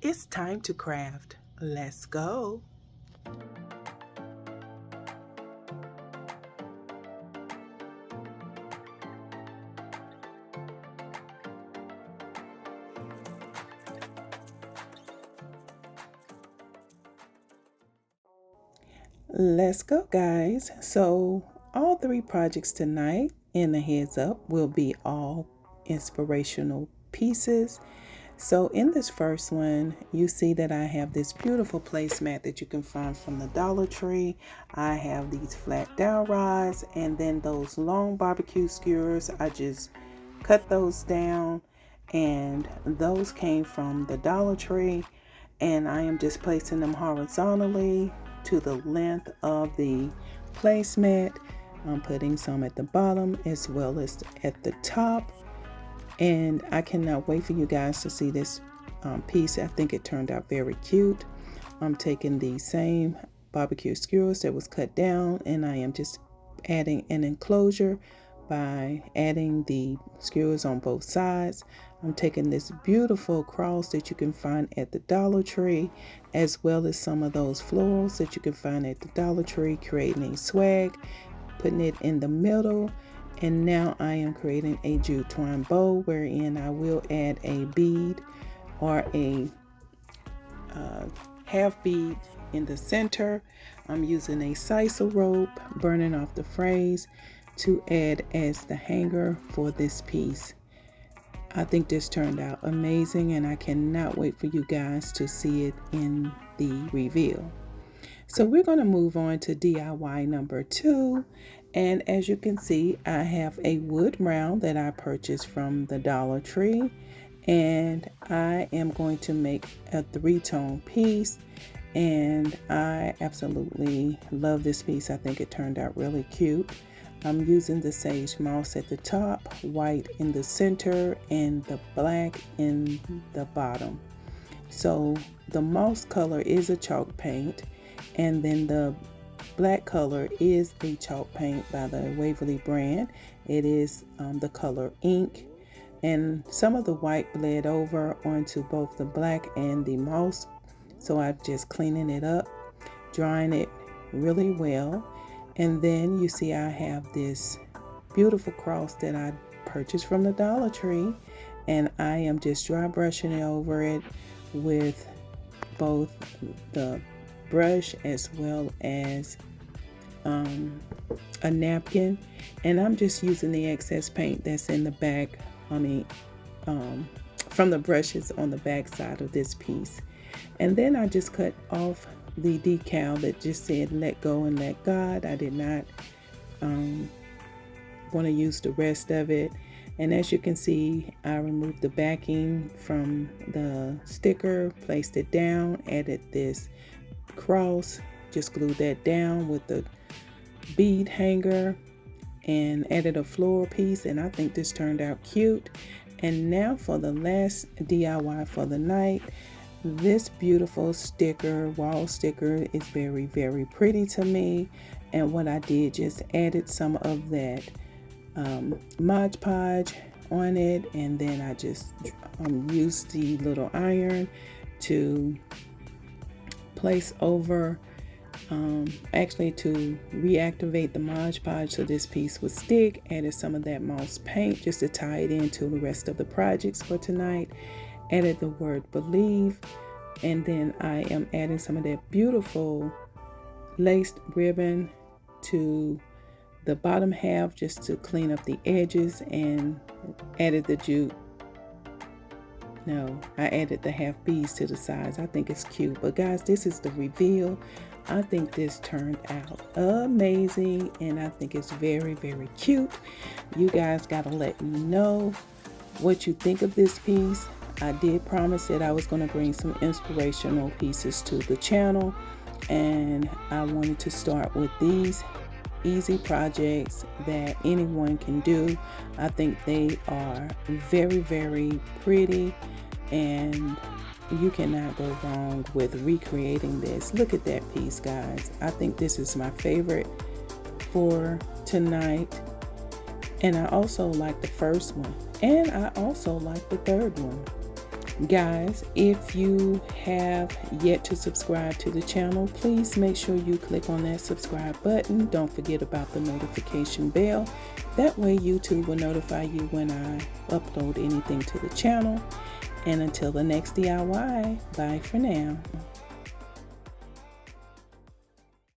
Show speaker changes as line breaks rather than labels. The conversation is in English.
It's time to craft. Let's go. Let's go, guys. So, all three projects tonight in the heads up will be all inspirational pieces. So in this first one, you see that I have this beautiful placemat that you can find from the Dollar Tree. I have these flat dowel rods and then those long barbecue skewers. I just cut those down and those came from the Dollar Tree, and I am just placing them horizontally to the length of the placemat. I'm putting some at the bottom as well as at the top. And I cannot wait for you guys to see this piece. I think it turned out very cute. I'm taking the same barbecue skewers that was cut down, and I am just adding an enclosure by adding the skewers on both sides. I'm taking this beautiful cross that you can find at the Dollar Tree, as well as some of those florals that you can find at the Dollar Tree, creating a swag, putting it in the middle. And now I am creating a jute twine bow wherein I will add a bead or a half bead in the center. I'm using a sisal rope, burning off the phrase to add as the hanger for this piece. I think this turned out amazing, and I cannot wait for you guys to see it in the reveal. So we're going to move on to DIY number 2. And as you can see, I have a wood round that I purchased from the Dollar Tree. And I am going to make a 3-tone piece. And I absolutely love this piece. I think it turned out really cute. I'm using the sage moss at the top, white in the center, and the black in the bottom. So the moss color is a chalk paint. And then the black color is a chalk paint by the Waverly brand. It is the color ink. And some of the white bled over onto both the black and the moss. So I'm just cleaning it up, drying it really well. And then you see I have this beautiful cross that I purchased from the Dollar Tree. And I am just dry brushing it over it with both the brush as well as a napkin, and I'm just using the excess paint that's in the back, from the brushes on the back side of this piece. And then I just cut off the decal that just said let go and let God. I did not want to use the rest of it. And as you can see, I removed the backing from the sticker, placed it down, added this cross, just glued that down with the bead hanger, and added a floral piece. And I think this turned out cute. And now for the last DIY for the night. This beautiful sticker, wall sticker, is very, very pretty to me. And what I did, just added some of that Mod Podge on it, and then I just used the little iron to place over, actually to reactivate the Mod Podge so this piece would stick. Added some of that moss paint just to tie it into the rest of the projects for tonight. Added the word believe, and then I am adding some of that beautiful laced ribbon to the bottom half just to clean up the edges, and added the jute. No, I added the half beads to the sides. I think it's cute. But guys, this is the reveal. I think this turned out amazing, and I think it's very, very cute. You guys gotta let me know what you think of this piece. I did promise that I was going to bring some inspirational pieces to the channel, and I wanted to start with these easy projects that anyone can do. I think they are very, very pretty, and you cannot go wrong with recreating this. Look at that piece, guys. I think this is my favorite for tonight, and I also like the first one, and I also like the third one. Guys, if you have yet to subscribe to the channel, please make sure you click on that subscribe button. Don't forget about the notification bell. That way YouTube will notify you when I upload anything to the channel. And until the next DIY, bye for now.